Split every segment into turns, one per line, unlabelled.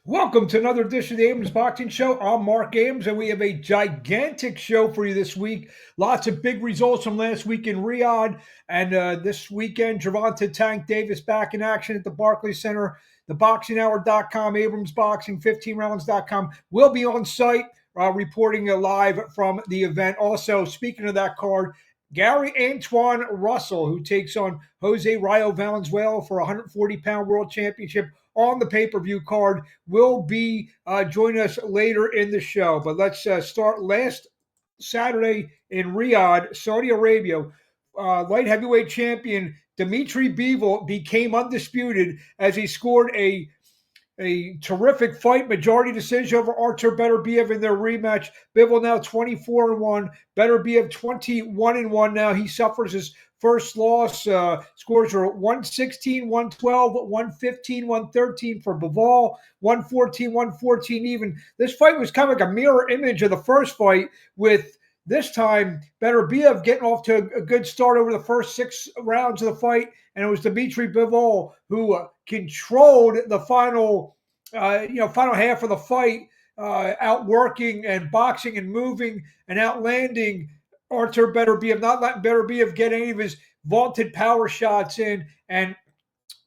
Welcome to another edition of the Abrams Boxing Show. I'm Marc Abrams, and we have a gigantic show for you this week. Lots of big results from last week in Riyadh, and this weekend, Gervonta Tank Davis back in action at the Barclays Center. TheBoxingHour.com, Abrams Boxing, 15rounds.com will be on site reporting live from the event. Also, speaking of that card, Gary Antuanne Russell, who takes on Jose Valenzuela for a 140-pound world championship on the pay-per-view card, will be joining us later in the show. But let's start last Saturday in Riyadh, Saudi Arabia. Light heavyweight champion Dimitri Bivol became undisputed as he scored a terrific fight, majority decision over Artur Beterbiev in their rematch. Bivol now 24-1, Beterbiev 21-1 now. He suffers his first loss. Scores are 116, 112, 115, 113 for Bivol, 114, 114 even. This fight was kind of like a mirror image of the first fight, with this time Beterbiev getting off to a good start over the first 6 rounds of the fight, and it was Dimitri Bivol who controlled the final half of the fight, outworking and boxing and moving and outlanding Artur Beterbiev, not letting Beterbiev get any of his vaunted power shots in. And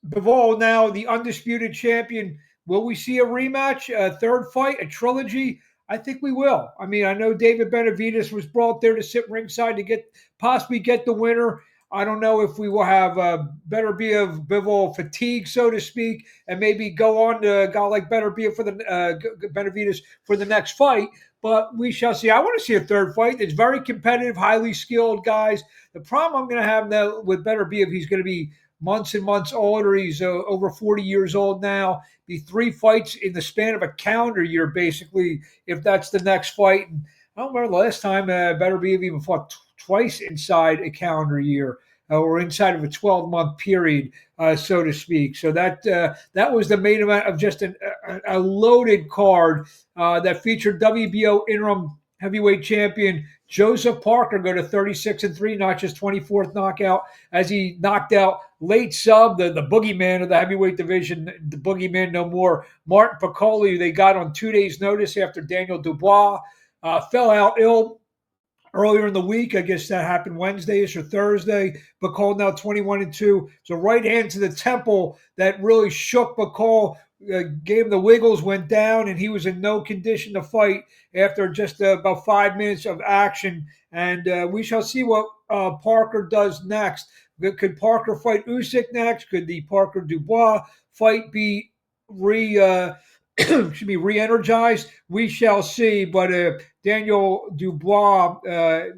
Bivol now the undisputed champion. Will we see a rematch, a third fight, a trilogy? I think we will. I mean, I know David Benavidez was brought there to sit ringside to possibly get the winner. I don't know if we will have Beterbiev Bivol fatigue, so to speak, and maybe go on to a guy like Benavidez for the next fight. But we shall see. I want to see a third fight. It's very competitive, highly skilled guys. The problem I'm going to have now with Beterbiev, he's going to be months and months older. He's over 40 years old now. Be 3 fights in the span of a calendar year, basically, if that's the next fight. And I don't remember the last time Beterbiev even fought twice inside a calendar year or inside of a 12-month period, so to speak. So that was the main event of just a loaded card that featured WBO interim heavyweight champion Joseph Parker go to 36-3, notch his 24th knockout as he knocked out late sub, the boogeyman of the heavyweight division, the boogeyman no more, Marc Piccoli, they got on 2 days' notice after Daniel Dubois fell out ill earlier in the week. I guess that happened Wednesday-ish or Thursday. Bacall now 21-2. So right hand to the temple that really shook Bacall, gave him the wiggles, went down, and he was in no condition to fight after just about 5 minutes of action. And we shall see what Parker does next. Could Parker fight Usyk next? Could the Parker-Dubois fight be re-energized? We shall see. But Daniel Dubois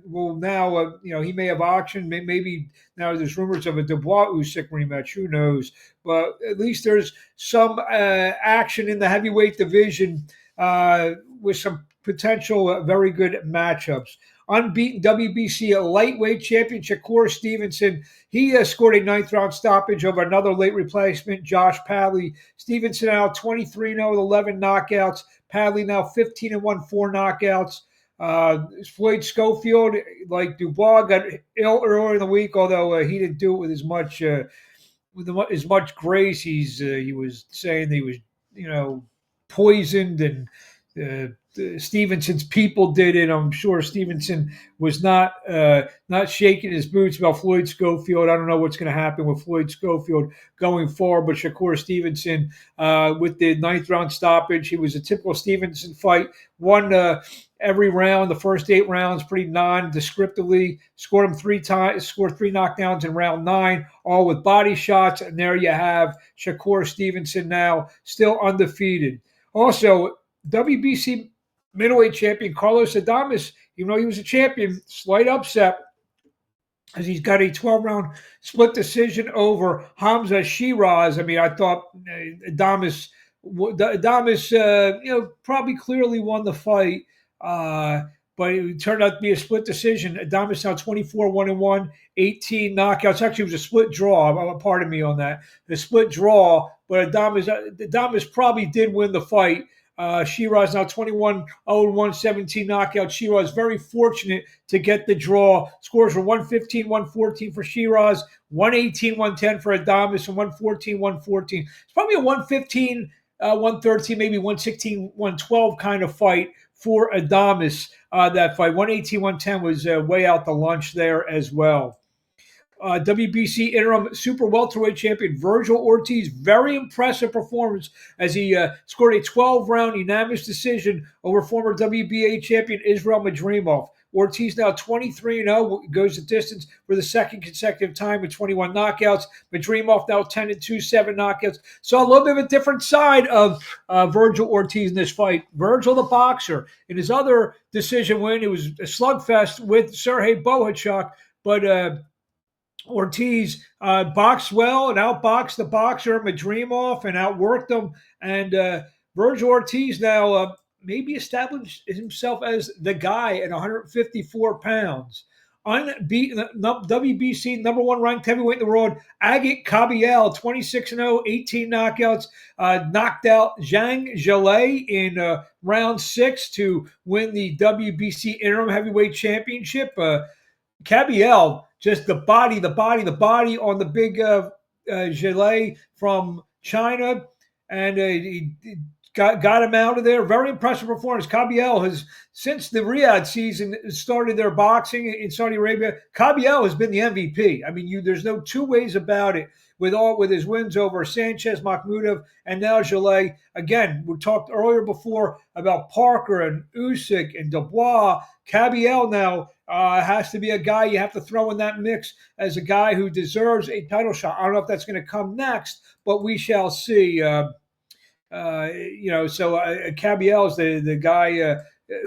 will now, he may have auction. Maybe now there's rumors of a Dubois-Usyk rematch. Who knows? But at least there's some action in the heavyweight division with some potential very good matchups. Unbeaten WBC lightweight champion Shakur Stevenson. He scored a 9th-round stoppage over another late replacement, Josh Padley. Stevenson now 23-0 with 11 knockouts. Padley now 15-1, 4 knockouts. Floyd Schofield, like Dubois, got ill earlier in the week, although he didn't do it with as much grace. He was saying that he was, poisoned, and Stevenson's people did it. I'm sure Stevenson was not shaking his boots about Floyd Schofield. I don't know what's going to happen with Floyd Schofield going forward, but Shakur Stevenson with the 9th-round stoppage, he was a typical Stevenson fight. Won every round, the first 8 rounds, pretty nondescriptively. Scored him 3 times, scored 3 knockdowns in round 9, all with body shots. And there you have Shakur Stevenson now still undefeated. Also, WBC middleweight champion Carlos Adames, even though he was a champion, slight upset as he's got a 12-round split decision over Hamza Shiraz. I mean, I thought Adames probably clearly won the fight, but it turned out to be a split decision. Adames now 24-1-1, 18 knockouts. Actually, it was a split draw. Pardon me on that. The split draw, but Adames probably did win the fight. Shiraz now 21-0-1, 17 knockouts. Shiraz very fortunate to get the draw. Scores were 115, 114 for Shiraz, 118, 110 for Adames, and 114, 114. It's probably a 115 113, maybe 116, 112 kind of fight for Adames. That fight, 118, 110 was way out the lunch there as well. WBC interim super welterweight champion Virgil Ortiz, very impressive performance as he scored a 12-round unanimous decision over former WBA champion Israel Madrimov. Ortiz now 23-0, goes the distance for the second consecutive time with 21 knockouts. Madrimov now 10-2, 7 knockouts. So a little bit of a different side of Virgil Ortiz in this fight. Virgil, the boxer, in his other decision win, it was a slugfest with Sergey Bohachuk, but Ortiz boxed well and outboxed the boxer Madrimov and outworked him. And Virgil Ortiz now maybe established himself as the guy at 154 pounds. Unbeaten WBC number one ranked heavyweight in the world, Agit Kabiel, 26-0, 18 knockouts, knocked out Zhang Zhilei in round 6 to win the WBC interim heavyweight championship. Kabiel, just the body on the big Zhilei from China, and he got him out of there. Very impressive performance. Kabiel has, since the Riyadh season started their boxing in Saudi Arabia, Kabiel has been the MVP. I mean, there's no two ways about it. With his wins over Sanchez, Makhmudov, and now Zhilei. Again, we talked earlier before about Parker and Usyk and Dubois. Kabiel now has to be a guy you have to throw in that mix as a guy who deserves a title shot. I don't know if that's going to come next, but we shall see. Kabiel is the guy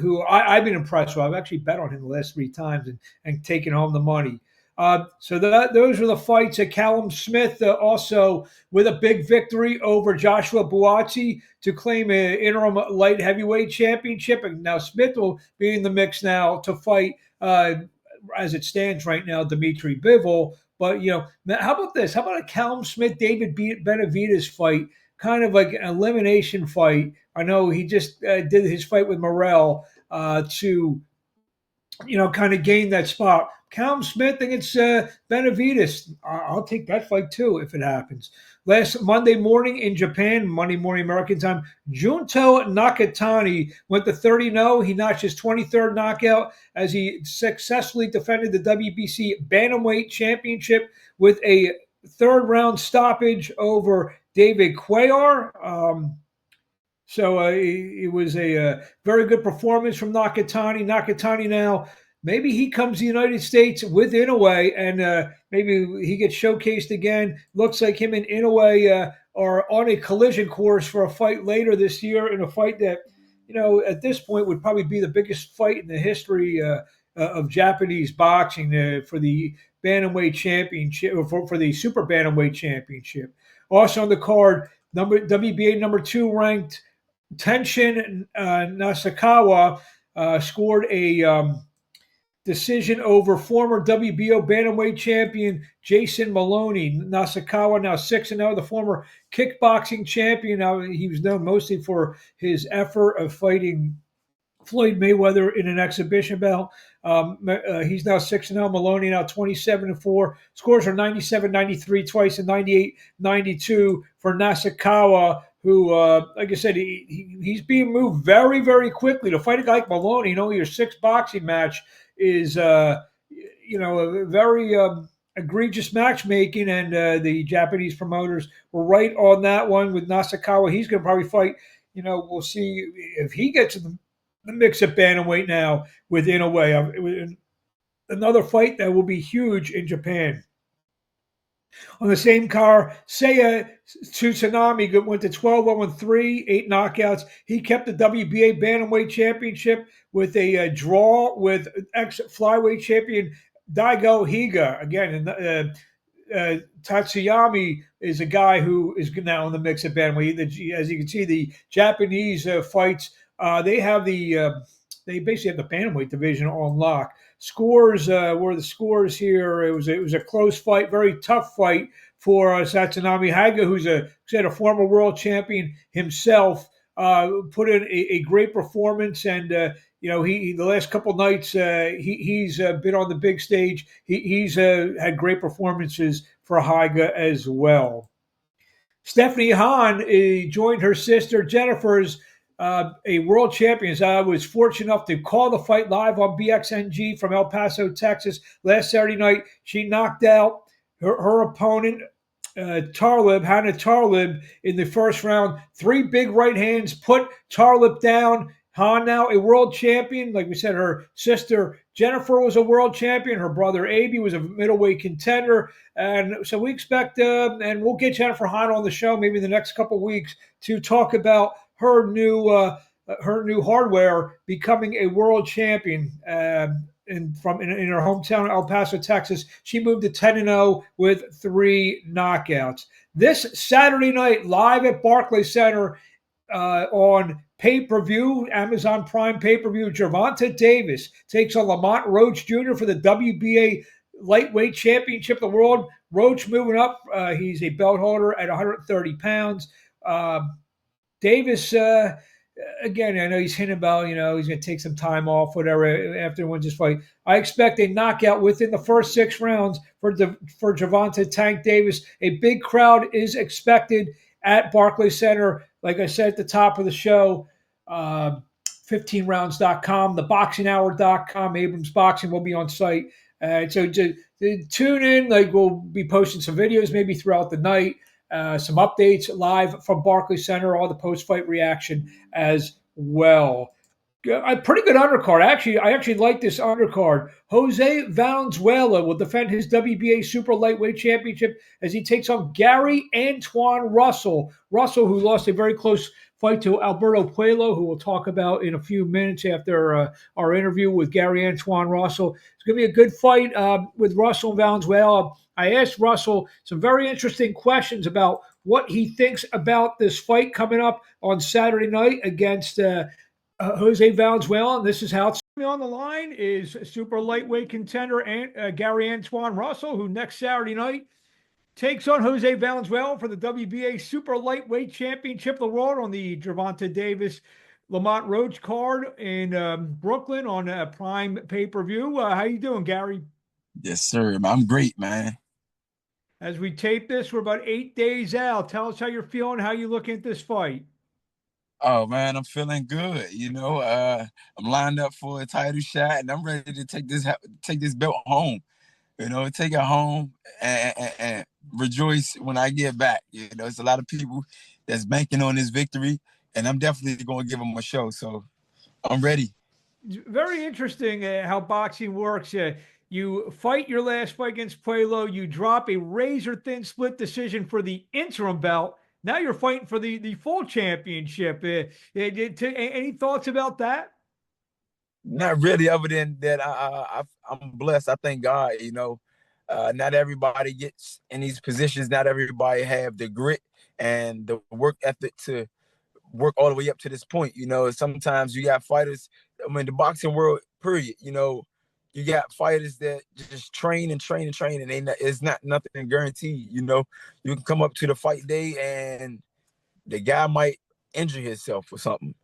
who I've been impressed with. I've actually bet on him the last 3 times and taken home the money. Those are the fights. Callum Smith also with a big victory over Joshua Buatsi to claim an interim light heavyweight championship. And now Smith will be in the mix now to fight, as it stands right now, Dimitri Bivol. But, how about this? How about a Callum Smith-David Benavidez fight? Kind of like an elimination fight. I know he just did his fight with Morrell to kind of gain that spot. Callum Smith against Benavidez. I'll take that fight too if it happens. Last Monday morning in Japan, Monday morning American time, Junto Nakatani went to 30-0. He notched his 23rd knockout as he successfully defended the WBC Bantamweight Championship with a third-round stoppage over David Cuellar. It was a very good performance from Nakatani. Nakatani now, maybe he comes to the United States with Inoue and maybe he gets showcased again. Looks like him and Inoue are on a collision course for a fight later this year, in a fight that, at this point would probably be the biggest fight in the history of Japanese boxing for the Bantamweight Championship, or for the Super Bantamweight Championship. Also on the card, WBA number 2 ranked Tenshin Nasukawa scored a decision over former WBO bantamweight champion Jason Maloney. Nasukawa now 6-0, the former kickboxing champion. Now, he was known mostly for his effort of fighting Floyd Mayweather in an exhibition bout. He's now 6-0. Maloney now 27-4. Scores are 97-93 twice and 98-92 for Nasukawa, who, like I said, he's being moved very, very quickly. To fight a guy like Maloney, your 6th boxing match is, a very egregious matchmaking, and the Japanese promoters were right on that one with Nasukawa. He's going to probably fight. We'll see if he gets in the mix at bantamweight now with Inoue. Another fight that will be huge in Japan. On the same card, Seiya Tsunami went to 12-0-3, 8 knockouts. He kept the WBA Bantamweight Championship with a draw with ex-flyweight champion Daigo Higa. Again, Tatsuyami is a guy who is now in the mix at bantamweight. As you can see, the Japanese fights, they basically have the bantamweight division on lock. Scores were the scores here. It was a close fight, very tough fight for Satsunami Haga, who's a former world champion himself. Put in a great performance, and he the last couple nights he's been on the big stage. He's had great performances for Haga as well. Stephanie Hahn joined her sister Jennifer's a world champion. I was fortunate enough to call the fight live on BXNG from El Paso, Texas last Saturday night. She knocked out her opponent, Hannah Tarlib, in the first round. Three big right hands put Tarlib down. Han now a world champion. Like we said, her sister Jennifer was a world champion. Her brother Aby was a middleweight contender. And so we expect, and we'll get Jennifer Han on the show maybe in the next couple of weeks to talk about her new hardware becoming a world champion. In her hometown, El Paso, Texas. She moved to 10-0 with 3 knockouts. This Saturday night, live at Barclays Center on pay-per-view, Amazon Prime pay-per-view, Gervonta Davis takes on Lamont Roach Jr. for the WBA lightweight championship of the world. Roach moving up. He's a belt holder at 130 pounds. Davis, again, I know he's hinting about, he's going to take some time off, whatever, after he wins this fight. I expect a knockout within the first 6 rounds for Gervonta Tank Davis. A big crowd is expected at Barclays Center. Like I said at the top of the show, 15rounds.com, theboxinghour.com, Abrams Boxing will be on site. So to tune in. Like, we'll be posting some videos maybe throughout the night. Some updates live from Barclays Center, all the post-fight reaction as well. A pretty good undercard. I actually like this undercard. Jose Valenzuela will defend his WBA Super Lightweight Championship as he takes on Gary Antuanne Russell. Russell, who lost a very close fight to Alberto Puello, who we'll talk about in a few minutes after our interview with Gary Antuanne Russell. It's going to be a good fight with Russell and Valenzuela. I asked Russell some very interesting questions about what he thinks about this fight coming up on Saturday night against Jose Valenzuela, and this is how it's on the line is super lightweight contender Gary Antuanne Russell, who next Saturday night takes on Jose Valenzuela for the WBA Super Lightweight Championship of the World on the Gervonta Davis Lamont Roach card in Brooklyn on Prime pay-per-view. How you doing, Gary?
Yes, sir. I'm great, man.
As we tape this, we're about 8 days out. Tell us how you're feeling, how you looking at this fight.
Oh man, I'm feeling good. I'm lined up for a title shot, and I'm ready to take this belt home. Take it home and rejoice when I get back. It's a lot of people that's banking on this victory, and I'm definitely going to give them a show. So I'm ready.
Very interesting how boxing works. You fight your last fight against Puello. You drop a razor-thin split decision for the interim belt. Now you're fighting for the full championship. Any thoughts about that?
Not really, other than that, I'm blessed. I thank God. Not everybody gets in these positions. Not everybody have the grit and the work ethic to work all the way up to this point. Sometimes you got fighters. I mean, the boxing world, period. You got fighters that just train and train and train, and it's not nothing guaranteed. You can come up to the fight day and the guy might injure himself or something,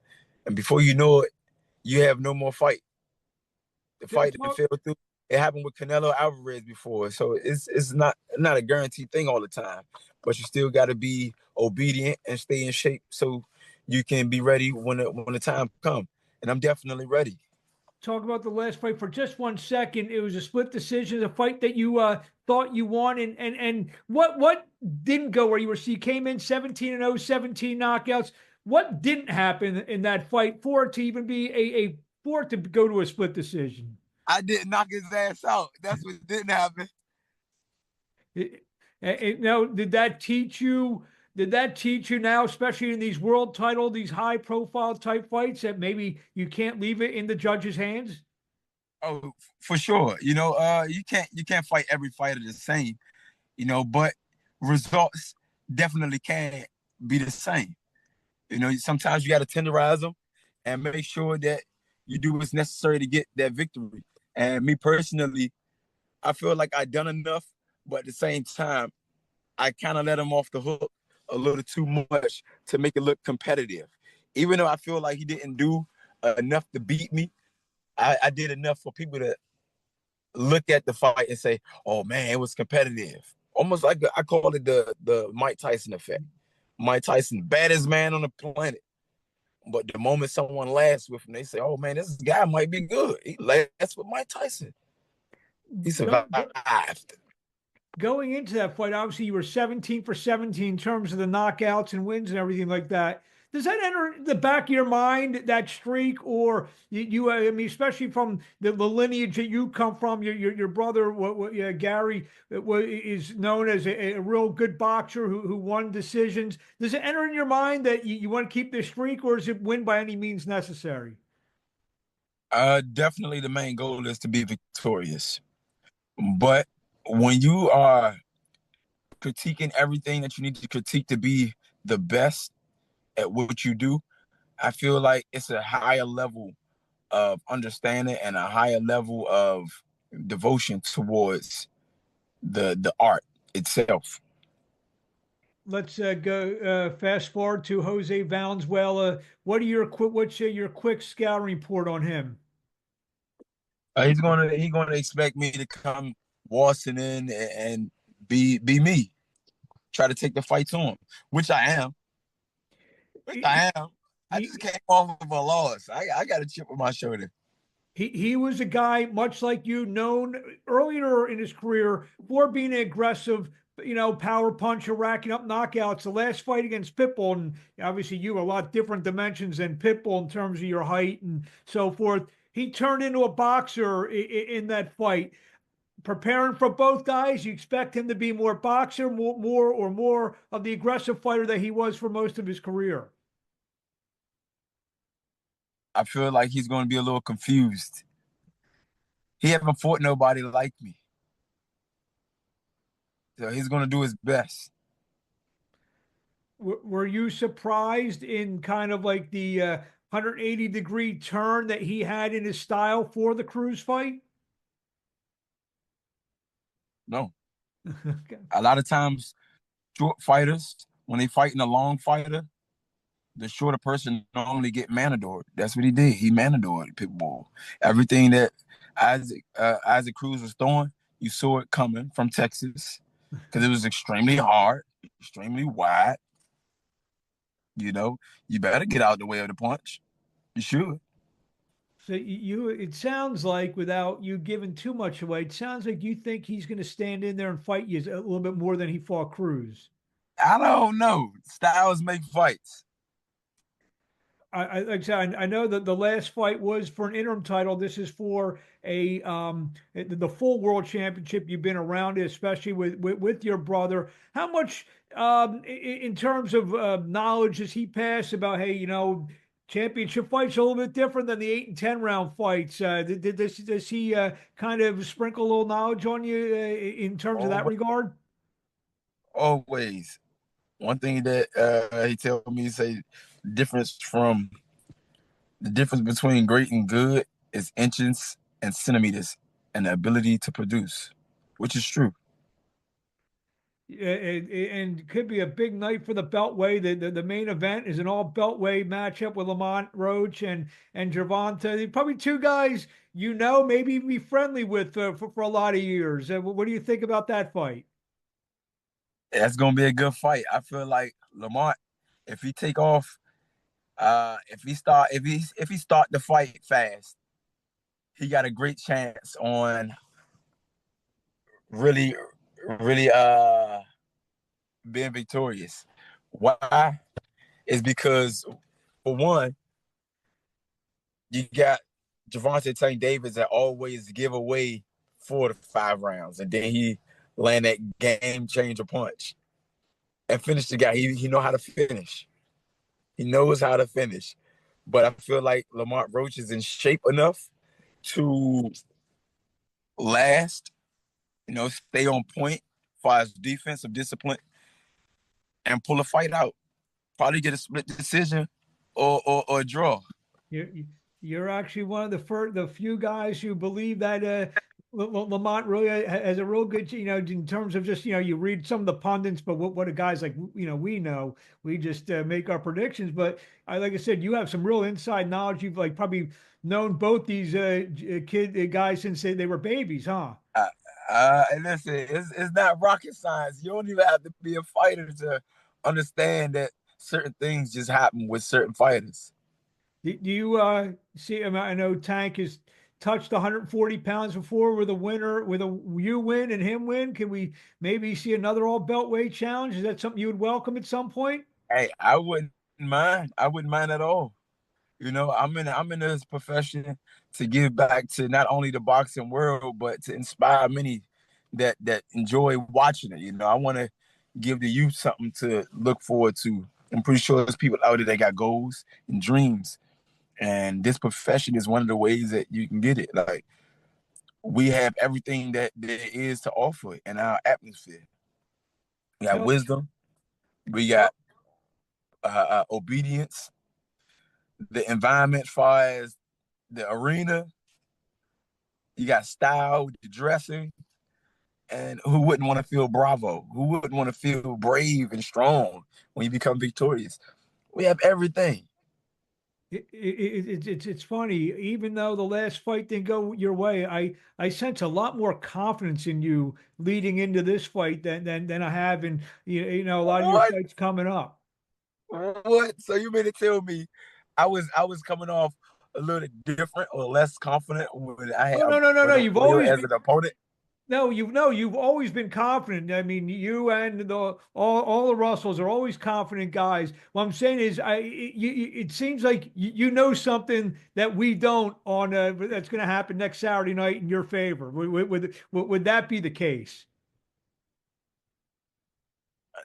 and before you know it, you have no more fight. The fight that fell through. It happened with Canelo Alvarez before, so it's not a guaranteed thing all the time. But you still got to be obedient and stay in shape so you can be ready when the time comes. And I'm definitely ready.
Talk about the last fight for just 1 second. It was a split decision, a fight that you thought you won, and what didn't go where you were. So you came in 17-0, 17 knockouts. What didn't happen in that fight for it to even be for it to go to a split decision?
I didn't knock his ass out. That's what didn't happen.
Now, did that teach you? Did that teach you now, especially in these world title, these high profile type fights, that maybe you can't leave it in the judge's hands?
Oh, for sure. You can't fight every fighter the same, but results definitely can't be the same. Sometimes you got to tenderize them and make sure that you do what's necessary to get that victory. And me personally, I feel like I done enough, but at the same time, I kind of let him off the hook a little too much to make it look competitive. Even though I feel like he didn't do enough to beat me, I did enough for people to look at the fight and say, "Oh man, it was competitive." Almost like I call it the Mike Tyson effect. Mike Tyson, baddest man on the planet. But the moment someone laughs with him, they say, "Oh man, this guy might be good." He laughs with Mike Tyson. He
Go,
survived.
go, Going into that fight, obviously you were 17 for 17 in terms of the knockouts and wins and everything like that. Does that enter the back of your mind, that streak, or I mean, especially from the lineage that you come from, your brother, Gary, is known as a real good boxer who won decisions. Does it enter in your mind that you want to keep this streak, or is it win by any means necessary?
Definitely the main goal is to be victorious. But when you are critiquing everything that you need to critique to be the best at what you do, I feel like it's a higher level of understanding and a higher level of devotion towards the art itself.
Let's go fast forward to Jose Valenzuela. What's your quick scouting report on him?
He's gonna expect me to come waltzing in and be me, try to take the fight to him, which I am. Which
He,
I am. I just
he
came off of a loss. I got a chip on my shoulder.
he was a guy much like you, known earlier in his career for being an aggressive, power puncher, racking up knockouts. The last fight against Pitbull, and obviously you a lot different dimensions than Pitbull in terms of your height and so forth. He turned into a boxer in that fight. Preparing for both guys, you expect him to be more boxer, more of the aggressive fighter that he was for most of his career.
I feel like he's going to be a little confused. He haven't fought nobody like me, so he's going to do his best.
Were you surprised in kind of like the 180-degree turn that he had in his style for the Cruz fight?
No,
Okay.
a lot of times, short fighters when they fighting a long fighter, the shorter person normally get manadored. That's what he did. He manadored Pitbull. Everything that Isaac Cruz was throwing, you saw it coming from Texas because it was extremely hard, extremely wide. You know, you better get out the way of the punch. You should.
So it sounds like, without you giving too much away, it sounds like you think he's going to stand in there and fight you a little bit more than he fought Cruz.
I don't know. Styles make fights.
Like I said, I know that the last fight was for an interim title. This is for the full world championship. You've been around it, especially with your brother. How much in terms of knowledge does he pass about? Hey, championship fights are a little bit different than the 8 and 10 round fights. Does he kind of sprinkle a little knowledge on you in terms of that
Always,
regard?
always. One thing that he told me, say difference from the difference between great and good is inches and centimeters and the ability to produce, which is true.
And could be a big night for the Beltway. The main event is an all Beltway matchup with Lamont Roach and Gervonta. Probably two guys maybe be friendly with for a lot of years. What do you think about that fight?
That's gonna be a good fight. I feel like Lamont, if he take off, if he start the fight fast, he got a great chance on really, really being victorious. Why? Is because for one, you got Gervonta Tank Davis that always give away 4 to 5 rounds, and then he land that game changer punch and finish the guy. He know how to finish. He knows how to finish. But I feel like Lamont Roach is in shape enough to last, stay on point for his defensive discipline and pull a fight out. Probably get a split decision or a draw.
You're actually one of the few guys who believe that Lamont really has a real good, in terms of just, you read some of the pundits, but what a guys like, we know, we just make our predictions. But like I said, you have some real inside knowledge. You've like probably known both these guys since they were babies, huh?
And listen, it's not rocket science. You don't even have to be a fighter to understand that certain things just happen with certain fighters.
Do you see? I know Tank has touched 140 pounds before with a winner, with a you win and him win. Can we maybe see another all beltweight challenge? Is that something you would welcome at some point?
Hey, I wouldn't mind. I wouldn't mind at all. I'm in this profession to give back to not only the boxing world, but to inspire many that enjoy watching it. I want to give the youth something to look forward to. I'm pretty sure there's people out there that got goals and dreams, and this profession is one of the ways that you can get it. Like, we have everything that there is to offer in our atmosphere. We got
No.
wisdom, we got obedience, the environment, as far as the arena. You got style, the dressing, and who wouldn't want to feel bravo? Who wouldn't want to feel brave and strong when you become victorious? We have everything.
It's funny. Even though the last fight didn't go your way, I sense a lot more confidence in you leading into this fight than I have in a lot of your
What?
fights coming up.
What? So you mean to tell me I was coming off a little different or less confident when I had
Oh, no, no, no, no. You've
Valenzuela
always
as
been.
an opponent?
No, you've always been confident. I mean, you and all the Russells are always confident guys. What I'm saying is, it seems like you know something that we don't on that's going to happen next Saturday night in your favor. Would that be the case?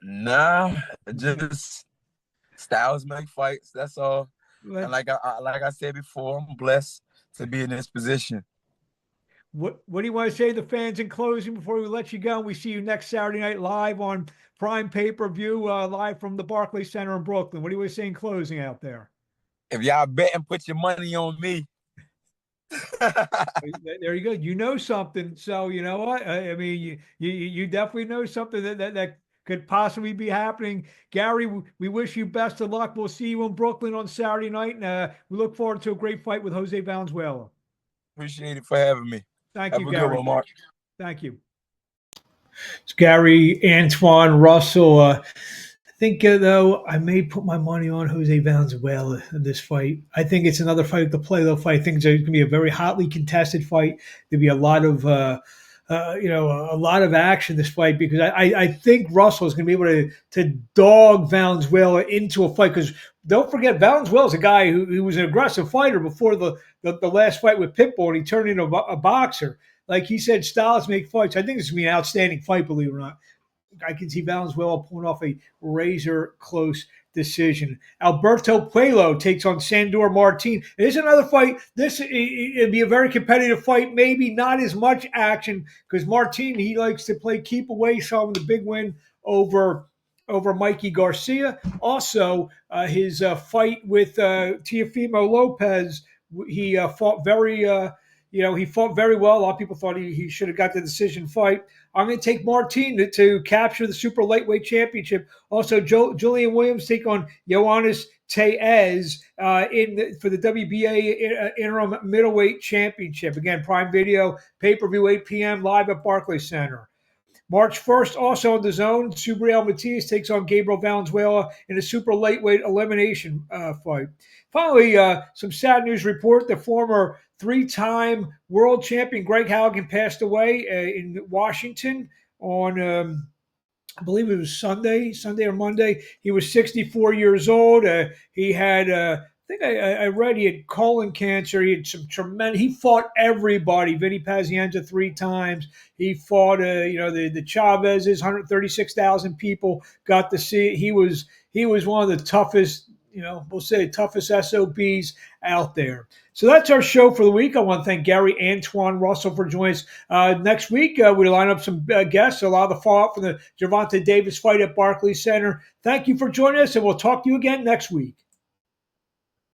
Nah, just styles make fights. That's all. And
Let's.
like I said before, I'm blessed to be in this position.
What do you want to say to the fans in closing before we let you go? We see you next Saturday night live on Prime Pay-Per-View, live from the Barclays Center in Brooklyn. What do you want to say in closing out there?
If y'all bet and put your money on me.
There you go. You know something. So you know what? I mean, you definitely know something that could possibly be happening. Gary, we wish you best of luck. We'll see you in Brooklyn on Saturday night, and we look forward to a great fight with Jose Valenzuela.
Appreciate it for having me.
Thank you,
Have a good
Gary.
one, Marc.
Thank you. It's Gary Antuanne Russell. I think though I may put my money on Jose Valenzuela in this fight. I think it's another fight, the playoff fight. I think it's going to be a very hotly contested fight. There'll be a lot of a lot of action this fight because I think Russell is going to be able to dog Valenzuela into a fight because don't forget Valenzuela is a guy who was an aggressive fighter before the last fight with Pitbull and he turned into a boxer. Like he said, styles make fights. I think this is going to be an outstanding fight, believe it or not. I can see Valenzuela pulling off a razor close decision. Alberto Puello takes on Sandor Martin. It is another fight. It'd be a very competitive fight. Maybe not as much action because Martin he likes to play keep away. Saw him the big win over Mikey Garcia. Also, his fight with Teofimo Lopez. He fought he fought very well. A lot of people thought he should have got the decision fight. I'm going to take Martin to capture the super lightweight championship. Also, Julian Williams take on Ioannis Teez for the WBA interim middleweight championship. Again, Prime Video, pay-per-view 8 p.m. live at Barclays Center. March 1st, also on the zone, Subriel Matias takes on Gabriel Valenzuela in a super lightweight elimination fight. Finally, some sad news report. The former three-time world champion Greg Halligan passed away in Washington on, I believe it was Sunday or Monday. He was 64 years old. He had I think I read he had colon cancer. He had some tremendous. He fought everybody. Vinny Pazienza 3 times. He fought, the Chavez's. 136,000 people got to see it. He was one of the toughest, we'll say toughest SOBs out there. So that's our show for the week. I want to thank Gary Antuanne Russell for joining us. Next week, we line up some guests. A lot of the fallout from the Gervonta Davis fight at Barclays Center. Thank you for joining us, and we'll talk to you again next week.